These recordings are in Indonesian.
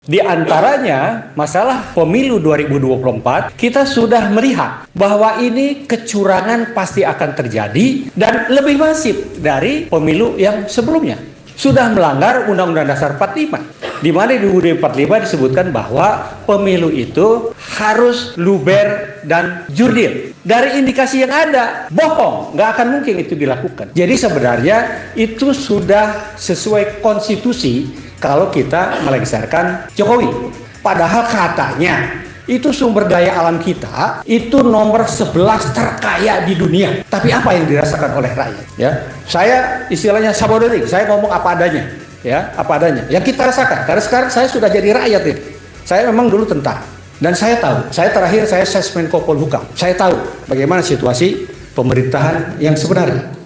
Di antaranya masalah pemilu 2024, kita sudah melihat bahwa ini kecurangan pasti akan terjadi dan lebih masif dari pemilu yang sebelumnya. Sudah melanggar Undang-Undang Dasar 45, di mana di UUD 45 disebutkan bahwa pemilu itu harus luber dan jurdil. Dari indikasi yang ada, bohong, nggak akan mungkin itu dilakukan. Jadi sebenarnya itu sudah sesuai konstitusi kalau kita melengsarkan Jokowi. Padahal katanya itu sumber daya alam kita itu nomor 11 terkaya di dunia. Tapi apa yang dirasakan oleh rakyat? Ya, saya istilahnya sabodoring, saya ngomong apa adanya, ya, apa adanya. Yang kita rasakan, karena sekarang saya sudah jadi rakyat ini. Saya memang dulu tentara dan saya tahu. Saya terakhir saya Sesmenko Polhukam. Saya tahu bagaimana situasi pemerintahan yang sebenarnya.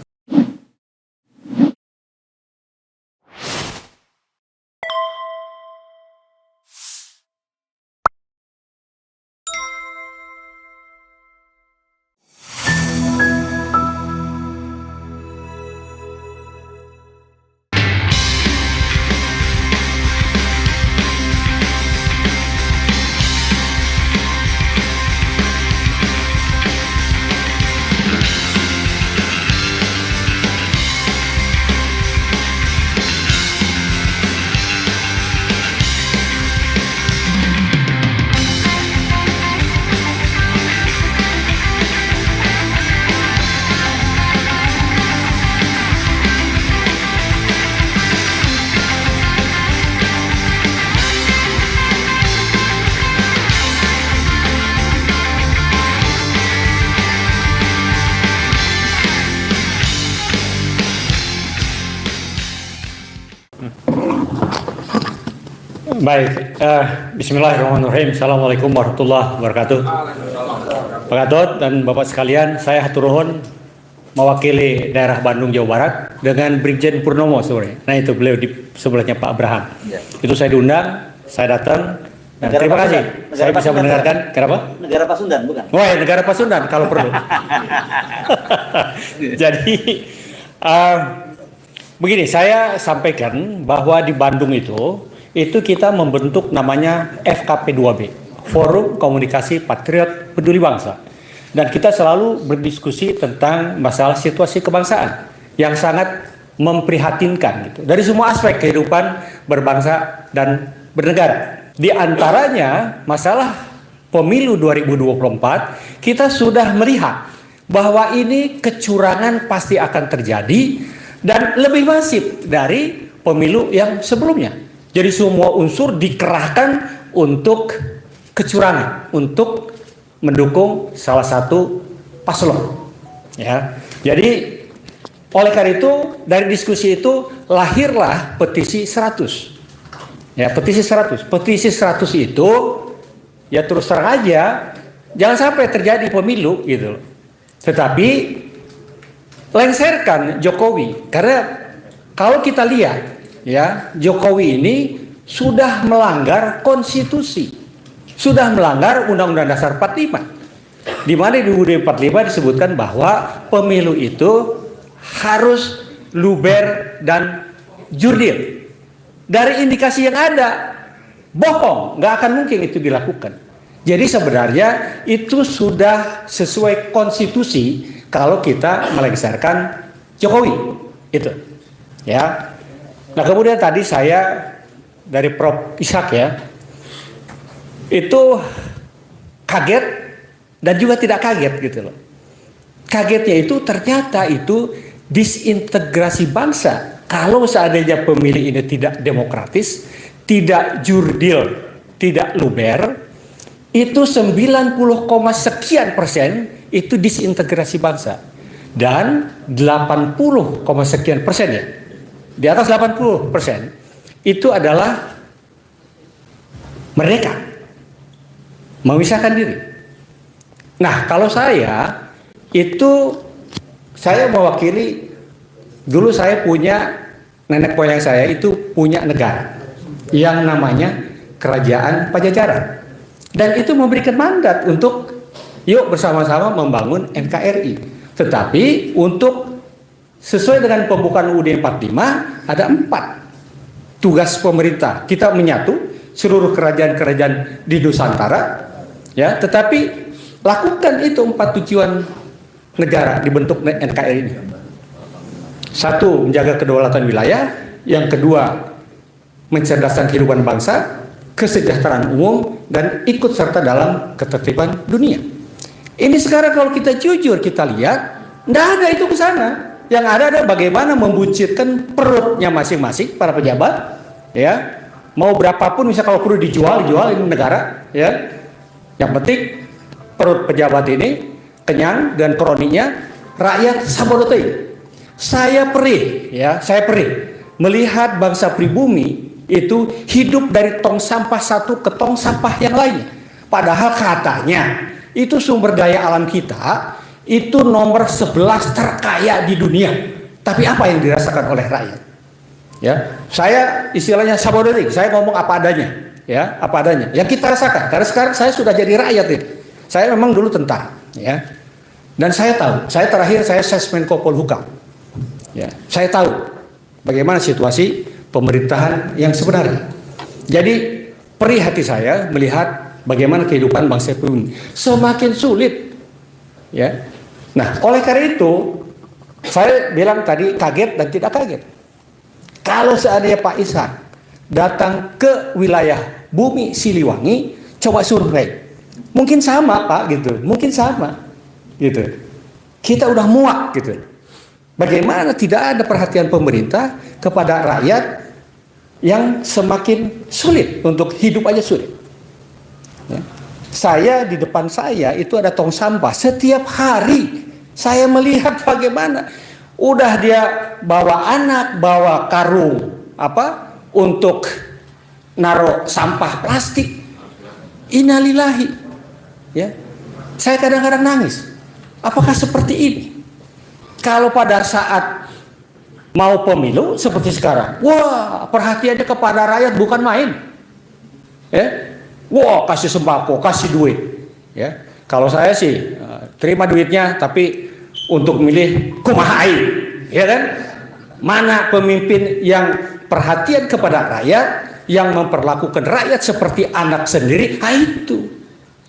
Baik, bismillahirrahmanirrahim. Assalamualaikum warahmatullahi wabarakatuh. Pak Gatot dan Bapak sekalian, saya hatur nuhun mewakili daerah Bandung, Jawa Barat dengan Brigjen Purnomo sore. Nah itu beliau di sebelahnya Pak Abraham. Ya. Itu saya diundang, saya datang. Dan terima kasih. Saya bisa mendengarkan. Kenapa? Negara Pasundan, bukan? Oh ya, negara Pasundan kalau perlu. Jadi begini, saya sampaikan bahwa di Bandung itu kita membentuk namanya FKP2B, Forum Komunikasi Patriot Peduli Bangsa. Dan kita selalu berdiskusi tentang masalah situasi kebangsaan yang sangat memprihatinkan gitu, dari semua aspek kehidupan berbangsa dan bernegara. Di antaranya masalah pemilu 2024, kita sudah melihat bahwa ini kecurangan pasti akan terjadi dan lebih masif dari pemilu yang sebelumnya. Jadi semua unsur dikerahkan untuk kecurangan, untuk mendukung salah satu paslon. Ya, jadi oleh karena itu dari diskusi itu lahirlah petisi 100. Ya, petisi 100. Petisi 100 itu ya terus terang aja jangan sampai terjadi pemilu gitu. Tetapi lengserkan Jokowi, karena kalau kita lihat ya, Jokowi ini sudah melanggar konstitusi, sudah melanggar Undang-Undang Dasar 45, di mana di UUD 45 disebutkan bahwa pemilu itu harus luber dan jurdil. Dari indikasi yang ada, bohong, nggak akan mungkin itu dilakukan. Jadi sebenarnya itu sudah sesuai konstitusi kalau kita melengsarkan Jokowi, itu, ya. Nah kemudian tadi saya dari Prof. Ishak ya, itu kaget dan juga tidak kaget gitu loh. Kagetnya itu ternyata itu disintegrasi bangsa. Kalau seandainya pemilih ini tidak demokratis, tidak jurdil, tidak luber, itu 90, sekian persen itu disintegrasi bangsa. Dan 80, sekian persen ya. Di atas 80% itu adalah mereka memisahkan diri. Nah, kalau saya mewakili, dulu saya punya, nenek moyang saya itu punya negara yang namanya Kerajaan Pajajaran. Dan itu memberikan mandat untuk yuk bersama-sama membangun NKRI. Tetapi untuk sesuai dengan pembukaan UUD 45 ada 4 tugas pemerintah. Kita menyatu seluruh kerajaan-kerajaan di Nusantara, ya. Tetapi lakukan itu 4 tujuan negara dibentuk NKRI ini. 1, menjaga kedaulatan wilayah. Yang kedua, mencerdaskan kehidupan bangsa, kesejahteraan umum, dan ikut serta dalam ketertiban dunia. Ini sekarang kalau kita jujur kita lihat, tidak ada itu ke sana. Yang ada adalah bagaimana membuncitkan perutnya masing-masing para pejabat, ya. Mau berapapun, misal kalau perlu dijual ini negara, ya. Yang penting perut pejabat ini kenyang dan kroninya rakyat sabodote. Saya perih melihat bangsa pribumi itu hidup dari tong sampah satu ke tong sampah yang lainnya. Padahal katanya itu sumber daya alam kita itu nomor 11 terkaya di dunia. Tapi apa yang dirasakan oleh rakyat? Ya, saya istilahnya sabodoting, saya ngomong apa adanya, ya, apa adanya. Yang kita rasakan, karena sekarang saya sudah jadi rakyat ini. Saya memang dulu tentara, ya. Dan saya tahu, saya terakhir saya Sesmenko Polhukam. Ya, saya tahu bagaimana situasi pemerintahan yang sebenarnya. Jadi perih hati saya melihat bagaimana kehidupan bangsa pribumi semakin sulit, ya. Nah, oleh karena itu saya bilang tadi kaget dan tidak kaget. Kalau seandainya Pak Ihsan datang ke wilayah Bumi Siliwangi, coba survei, mungkin sama Pak gitu, mungkin sama gitu. Kita udah muak gitu. Bagaimana tidak ada perhatian pemerintah kepada rakyat yang semakin sulit untuk hidup aja sulit. Ya. Saya di depan saya itu ada tong sampah setiap hari. Saya melihat bagaimana udah dia bawa anak, bawa karung untuk naruh sampah plastik. Innalillahi. Ya. Saya kadang-kadang nangis. Apakah seperti ini? Kalau pada saat mau pemilu seperti sekarang, wah, perhatiannya kepada rakyat bukan main. Ya. Wah, kasih sembako, kasih duit. Ya. Kalau saya sih terima duitnya tapi untuk milih kumahai, ya kan? Mana pemimpin yang perhatian kepada rakyat, yang memperlakukan rakyat seperti anak sendiri?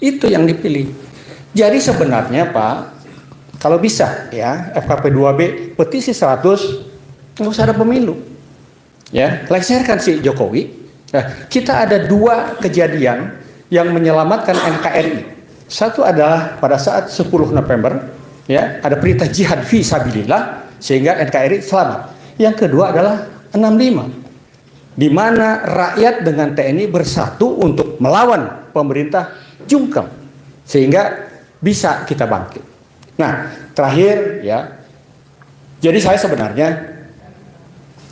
Itu yang dipilih. Jadi sebenarnya Pak, kalau bisa ya FKP 2B petisi 100 nggak usah ada pemilu. Ya, lengsarkan si Jokowi. Nah, kita ada 2 kejadian yang menyelamatkan NKRI. Satu adalah pada saat 10 November, ya, ada perintah jihad fi sabilillah sehingga NKRI selamat. Yang kedua adalah 65, di mana rakyat dengan TNI bersatu untuk melawan pemerintah jungkel sehingga bisa kita bangkit. Nah, terakhir ya. Jadi saya sebenarnya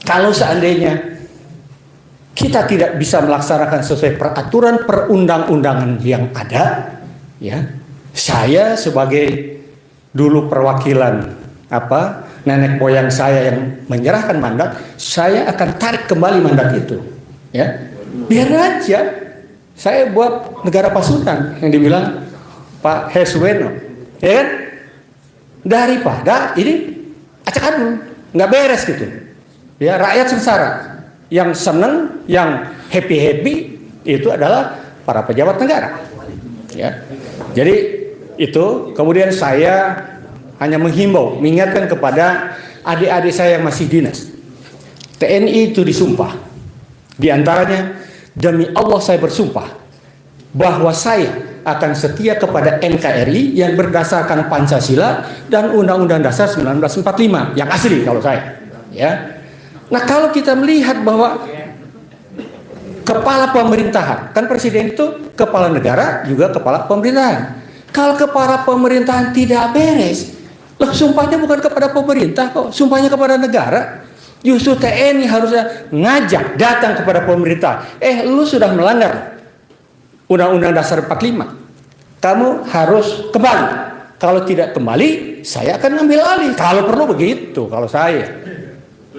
kalau seandainya kita tidak bisa melaksanakan sesuai peraturan perundang-undangan yang ada, ya, saya sebagai dulu perwakilan nenek moyang saya yang menyerahkan mandat, saya akan tarik kembali mandat itu, ya. Biar aja saya buat negara pasukan yang dibilang Pak Hesweno, ya kan? Daripada ini acak-adul, nggak beres gitu, ya, rakyat sengsara. Yang seneng, yang happy itu adalah para pejabat negara, ya. Jadi itu kemudian saya hanya menghimbau, mengingatkan kepada adik-adik saya yang masih dinas. TNI itu disumpah. Di antaranya, demi Allah saya bersumpah bahwa saya akan setia kepada NKRI yang berdasarkan Pancasila dan Undang-Undang Dasar 1945 yang asli kalau saya, ya. Nah, kalau kita melihat bahwa kepala pemerintahan, kan presiden itu kepala negara juga kepala pemerintahan. Kalau kepala pemerintahan tidak beres, loh, sumpahnya bukan kepada pemerintah kok, sumpahnya kepada negara. Justru TNI harusnya ngajak datang kepada pemerintah. Lu sudah melanggar Undang-Undang Dasar 45. Kamu harus kembali. Kalau tidak kembali, saya akan ngambil alih. Kalau perlu begitu, kalau saya.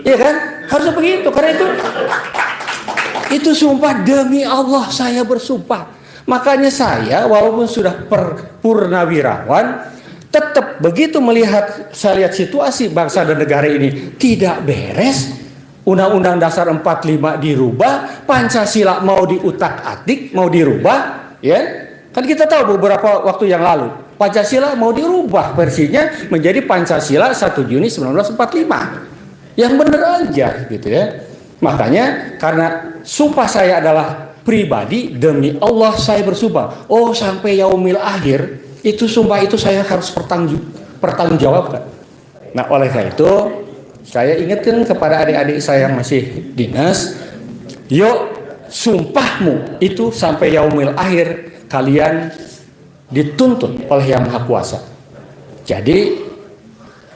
Iya kan? Harusnya begitu. Karena itu sumpah demi Allah saya bersumpah. Makanya saya walaupun sudah purnawirawan, tetap begitu saya lihat situasi bangsa dan negara ini tidak beres, Undang-Undang Dasar 45 dirubah, Pancasila mau diutak-atik, mau dirubah, ya. Kan kita tahu beberapa waktu yang lalu, Pancasila mau dirubah versinya menjadi Pancasila 1 Juni 1945. Yang bener aja gitu ya. Makanya karena sumpah saya adalah pribadi, demi Allah saya bersumpah, oh sampai yaumil akhir, itu sumpah itu saya harus pertanggungjawabkan. Nah oleh karena itu, saya ingatkan kepada adik-adik saya yang masih dinas, yuk sumpahmu itu sampai yaumil akhir kalian dituntut oleh Yang Maha Kuasa. Jadi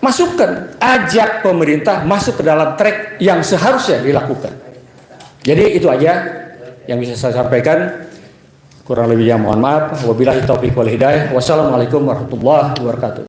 masukkan, ajak pemerintah masuk ke dalam track yang seharusnya dilakukan. Jadi itu aja yang bisa saya sampaikan. Kurang lebihnya mohon maaf. Wabillahi taufiq wal hidayah. Wassalamualaikum warahmatullahi wabarakatuh.